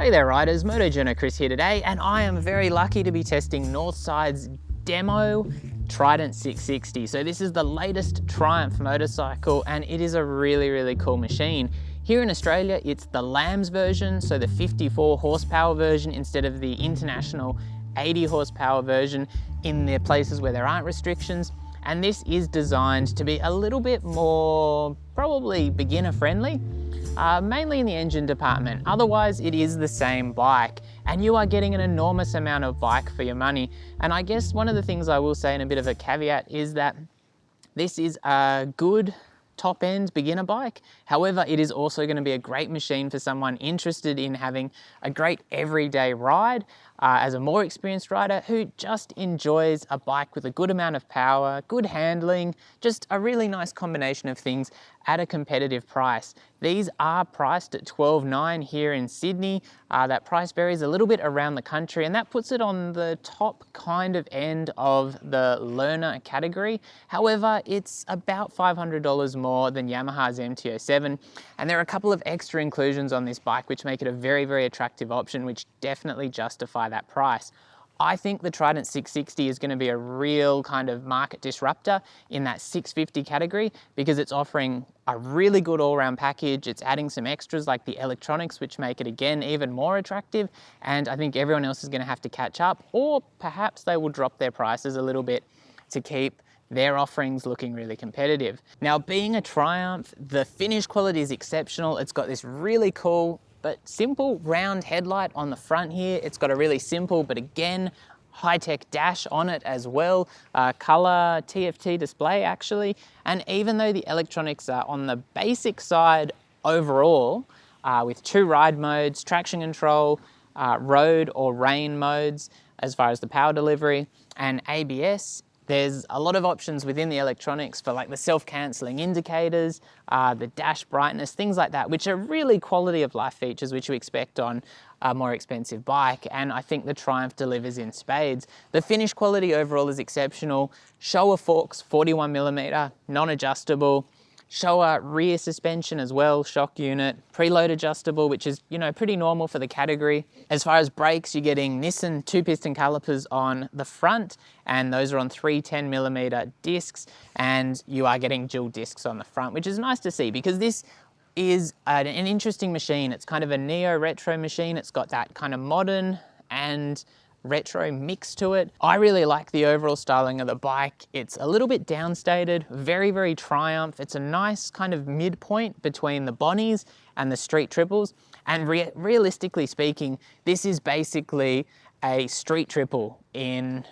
Hey there riders, Moto Journo Kris here today, and I am very lucky to be testing Northside's demo Trident 660. So this is the latest Triumph motorcycle and it is a really cool machine. Here in Australia, it's the LAMS version, so the 54 horsepower version instead of the international 80 horsepower version in the places where there aren't restrictions. And this is designed to be a little bit more, probably beginner friendly. Mainly in the engine department. Otherwise, it is the same bike and you are getting an enormous amount of bike for your money. And I guess one of the things I will say in a bit of a caveat is that this is a good top-end beginner bike. However, it is also going to be a great machine for someone interested in having a great everyday ride as a more experienced rider who just enjoys a bike with a good amount of power, good handling, just a really nice combination of things at a competitive price. These are priced at $12,900 here in Sydney. That price varies a little bit around the country and that puts it on the top kind of end of the learner category. However, it's about $500 more than Yamaha's MT-07 and there are a couple of extra inclusions on this bike which make it a very attractive option, which definitely justify that price. I think the Trident 660 is going to be a real kind of market disruptor in that 650 category because it's offering a really good all-round package. It's adding some extras like the electronics, which make it again even more attractive. And I think everyone else is going to have to catch up, or perhaps they will drop their prices a little bit to keep their offerings looking really competitive. Now, being a Triumph, the finish quality is exceptional. It's got this really cool but simple round headlight on the front here. It's got a really simple, but again, high-tech dash on it as well. Color TFT display actually. And even though the electronics are on the basic side overall, with 2 ride modes, traction control, road or rain modes, as far as the power delivery, and ABS, there's a lot of options within the electronics for like the self-cancelling indicators, the dash brightness, things like that, which are really quality of life features which you expect on a more expensive bike. And I think the Triumph delivers in spades. The finish quality overall is exceptional. Showa forks, 41mm, non-adjustable. Showa rear suspension as well, shock unit, preload adjustable, which is, you know, pretty normal for the category. As far as brakes, you're getting Nissin 2-piston calipers on the front, and those are on 3 10mm discs, and you are getting dual discs on the front, which is nice to see because this is an interesting machine. It's kind of a neo-retro machine. It's got that kind of modern and retro mix to it. I really like the overall styling of the bike. It's a little bit downstated, very Triumph. It's a nice kind of midpoint between the Bonnies and the street triples. And realistically speaking, this is basically a street triple in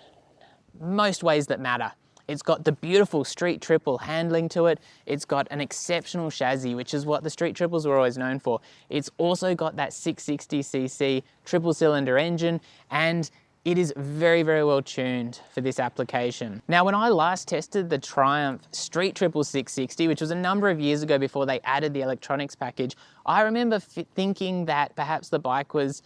most ways that matter. It's got the beautiful street triple handling to it. It's got an exceptional chassis, which is what the street triples were always known for. It's also got that 660cc triple cylinder engine, and it is very well tuned for this application. Now, when I last tested the Triumph Street Triple 660, which was a number of years ago before they added the electronics package, I remember thinking that perhaps the bike was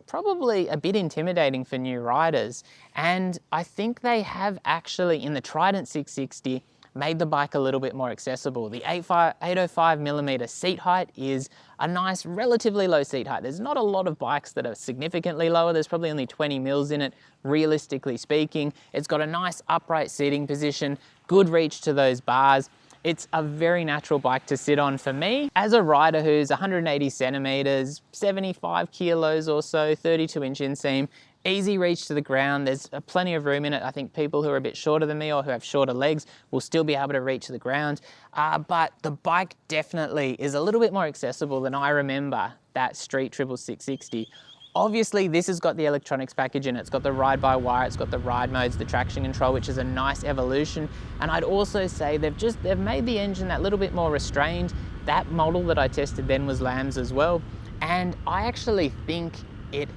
probably a bit intimidating for new riders. And I think they have actually, in the Trident 660, made the bike a little bit more accessible. The 805mm seat height is a nice, relatively low seat height. There's not a lot of bikes that are significantly lower. There's probably only 20 mils in it, realistically speaking. It's got a nice upright seating position, good reach to those bars. It's a very natural bike to sit on for me. As a rider who's 180 centimeters, 75 kilos or so, 32-inch inseam, easy reach to the ground. There's plenty of room in it. I think people who are a bit shorter than me or who have shorter legs will still be able to reach the ground. But the bike definitely is a little bit more accessible than I remember that Street Triple 660. Obviously, this has got the electronics package in it. It's got the ride-by-wire, it's got the ride modes, the traction control, which is a nice evolution. And I'd also say they've made the engine that little bit more restrained. That model that I tested then was LAMS as well. And I actually think it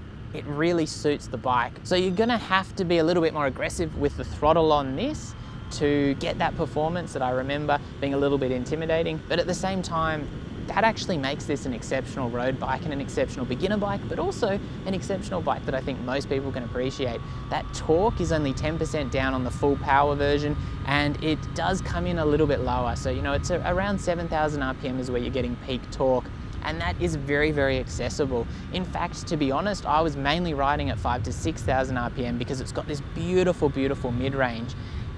really suits the bike. So you're gonna have to be a little bit more aggressive with the throttle on this to get that performance that I remember being a little bit intimidating. But at the same time, that actually makes this an exceptional road bike and an exceptional beginner bike, but also an exceptional bike that I think most people can appreciate. That torque is only 10% down on the full power version, and it does come in a little bit lower. So, you know, it's around 7,000 RPM is where you're getting peak torque and that is very, very accessible. In fact, to be honest, I was mainly riding at 5,000 to 6,000 RPM because it's got this beautiful, beautiful mid-range.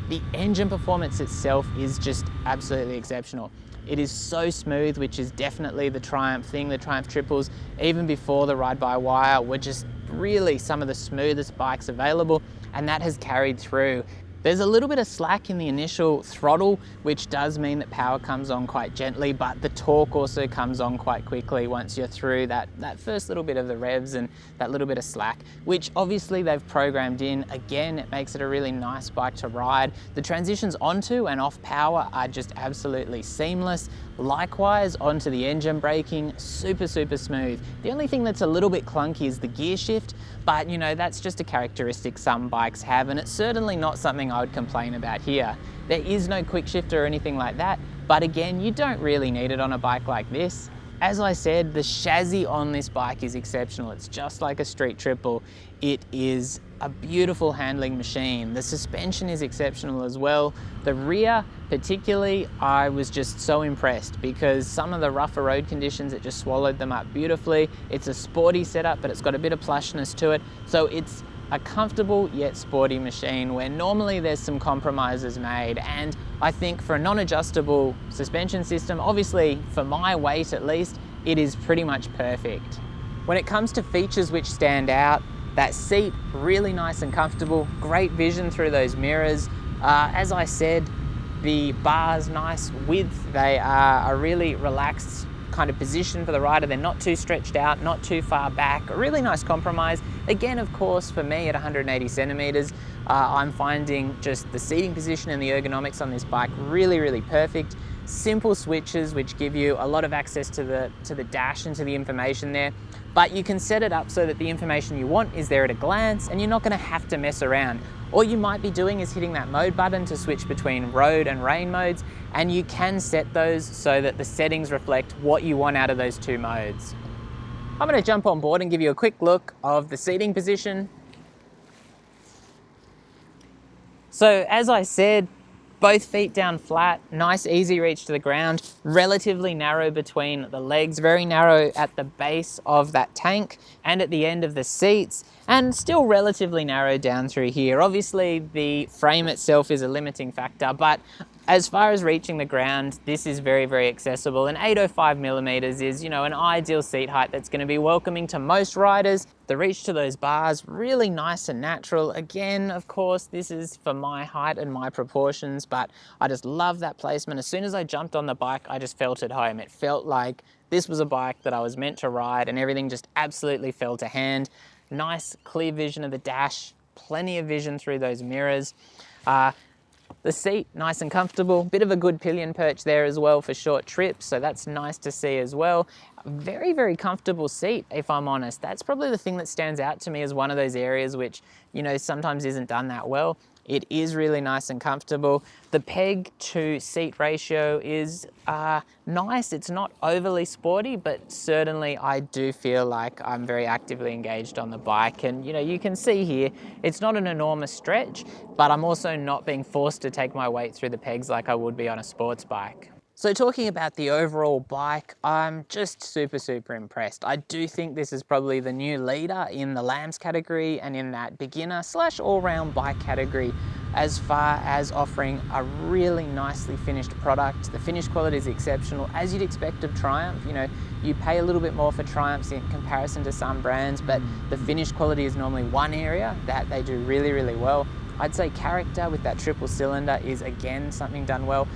The engine performance itself is just absolutely exceptional. It is so smooth, which is definitely the Triumph thing. The Triumph triples, even before the ride-by-wire, were just really some of the smoothest bikes available, and that has carried through. There's a little bit of slack in the initial throttle, which does mean that power comes on quite gently, but the torque also comes on quite quickly once you're through that first little bit of the revs and that little bit of slack, which obviously they've programmed in. Again, it makes it a really nice bike to ride. The transitions onto and off power are just absolutely seamless. Likewise, onto the engine braking, super, super smooth. The only thing that's a little bit clunky is the gear shift, but you know, that's just a characteristic some bikes have, and it's certainly not something I would complain about here. There is no quick shifter or anything like that, but again, you don't really need it on a bike like this. As I said, the chassis on this bike is exceptional. It's just like a street triple. It is a beautiful handling machine. The suspension is exceptional as well. The rear, particularly, I was just so impressed because some of the rougher road conditions, it just swallowed them up beautifully. It's a sporty setup, but it's got a bit of plushness to it. So it's a comfortable yet sporty machine where normally there's some compromises made. And I think for a non-adjustable suspension system, obviously for my weight at least, it is pretty much perfect. When it comes to features which stand out, that seat, really nice and comfortable, great vision through those mirrors. As I said, the bars, nice width, they are a really relaxed kind of position for the rider. They're not too stretched out, not too far back, a really nice compromise. Again, of course, for me at 180 centimeters, I'm finding just the seating position and the ergonomics on this bike really, really perfect. Simple switches which give you a lot of access to the dash and to the information there, but you can set it up so that the information you want is there at a glance and you're not going to have to mess around. All you might be doing is hitting that mode button to switch between road and rain modes, and you can set those so that the settings reflect what you want out of those two modes. I'm going to jump on board and give you a quick look of the seating position. So as I said, both feet down flat, nice easy reach to the ground, relatively narrow between the legs, very narrow at the base of that tank and at the end of the seats, and still relatively narrow down through here. Obviously the frame itself is a limiting factor, but as far as reaching the ground, this is very, very accessible, and 805 millimeters is, you know, an ideal seat height that's going to be welcoming to most riders. The reach to those bars, really nice and natural. Again, of course, this is for my height and my proportions, but I just love that placement. As soon as I jumped on the bike, I just felt at home. It felt like this was a bike that I was meant to ride, and everything just absolutely fell to hand. Nice, clear vision of the dash, plenty of vision through those mirrors. The seat, nice and comfortable, bit of a good pillion perch there as well for short trips, so that's nice to see as well. Very, very comfortable seat, if I'm honest. That's probably the thing that stands out to me as one of those areas which, you know, sometimes isn't done that well. It is really nice and comfortable. The peg to seat ratio is nice. It's not overly sporty, but certainly I do feel like I'm very actively engaged on the bike. And you know, you can see here, it's not an enormous stretch, but I'm also not being forced to take my weight through the pegs like I would be on a sports bike. So talking about the overall bike, I'm just super, super impressed. I do think this is probably the new leader in the LAMS category and in that beginner / all-round bike category as far as offering a really nicely finished product. The finish quality is exceptional, as you'd expect of Triumph. You know, you pay a little bit more for Triumphs in comparison to some brands, but the finish quality is normally one area that they do really, really well. I'd say character with that triple cylinder is again something done well.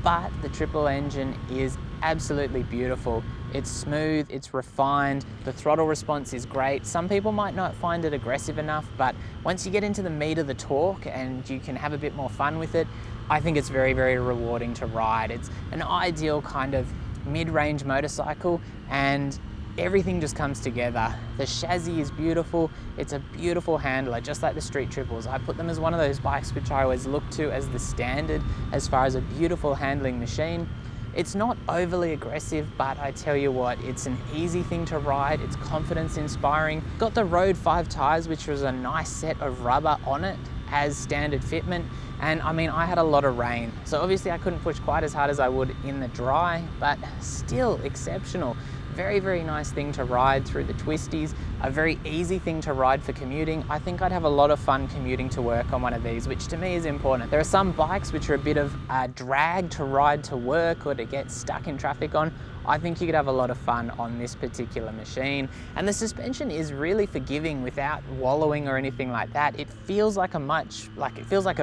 But the triple engine is absolutely beautiful. It's smooth, it's refined, the throttle response is great. Some people might not find it aggressive enough, but once you get into the meat of the torque and you can have a bit more fun with it, I think it's very, very rewarding to ride. It's an ideal kind of mid-range motorcycle, and everything just comes together. The chassis is beautiful. It's a beautiful handler, just like the street triples. I put them as one of those bikes which I always look to as the standard as far as a beautiful handling machine. It's not overly aggressive, but I tell you what, it's an easy thing to ride. It's confidence inspiring. Got the Road 5 tires, which was a nice set of rubber on it as standard fitment. And I mean, I had a lot of rain, so obviously I couldn't push quite as hard as I would in the dry, but still exceptional. very, very nice thing to ride through the twisties, a very easy thing to ride for commuting. I think I'd have a lot of fun commuting to work on one of these, which to me is important. There are some bikes which are a bit of a drag to ride to work or to get stuck in traffic on. I think you could have a lot of fun on this particular machine. And the suspension is really forgiving without wallowing or anything like that. It feels like a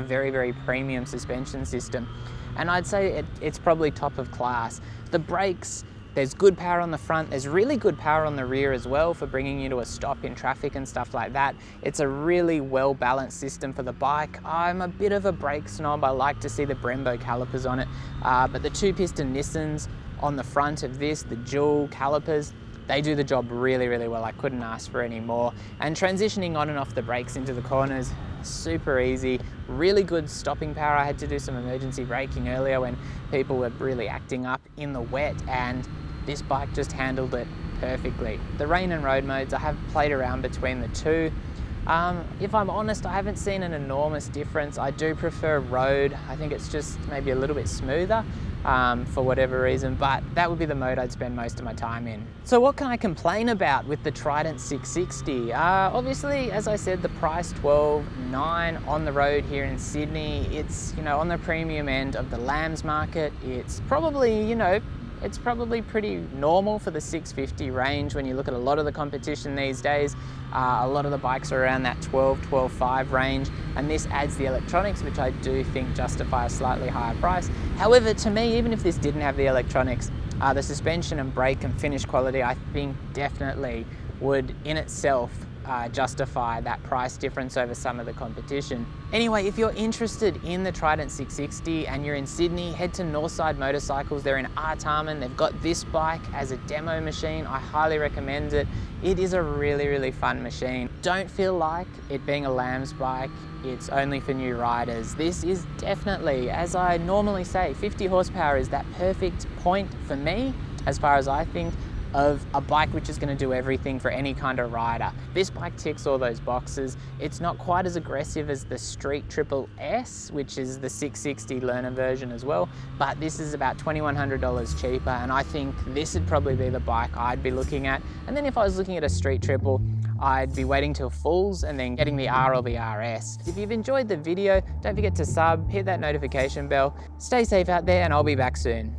very, very premium suspension system. And I'd say it's probably top of class. The brakes, there's good power on the front, there's really good power on the rear as well for bringing you to a stop in traffic and stuff like that. It's a really well balanced system for the bike. I'm a bit of a brake snob, I like to see the Brembo calipers on it, but the two-piston Nissins on the front of this, the dual calipers, they do the job really, really well. I couldn't ask for any more. And transitioning on and off the brakes into the corners, super easy, really good stopping power. I had to do some emergency braking earlier when people were really acting up in the wet, and this bike just handled it perfectly. The rain and road modes, I have played around between the two. If I'm honest, I haven't seen an enormous difference. I do prefer road. I think it's just maybe a little bit smoother for whatever reason, but that would be the mode I'd spend most of my time in. So what can I complain about with the Trident 660? Obviously, as I said, the price $12,900 on the road here in Sydney. It's, on the premium end of the LAMS market. It's probably, it's probably pretty normal for the 650 range when you look at a lot of the competition these days. A lot of the bikes are around that 12.5 range, and this adds the electronics, which I do think justify a slightly higher price. However, to me, even if this didn't have the electronics, the suspension and brake and finish quality, I think definitely would in itself justify that price difference over some of the competition. Anyway, if you're interested in the Trident 660 and you're in Sydney, head to Northside Motorcycles. They're in Artarmon. They've got this bike as a demo machine. I highly recommend it. It is a really, really fun machine. Don't feel like it being a LAMS bike, it's only for new riders. This is definitely, as I normally say, 50 horsepower is that perfect point for me, as far as I think, of a bike which is going to do everything for any kind of rider. This bike ticks all those boxes. It's not quite as aggressive as the Street Triple S, which is the 660 learner version as well, but this is about $2,100 cheaper, and I think this would probably be the bike I'd be looking at. And then if I was looking at a Street Triple, I'd be waiting till fulls and then getting the R or the RS. If you've enjoyed the video, don't forget to sub, hit that notification bell. Stay safe out there, and I'll be back soon.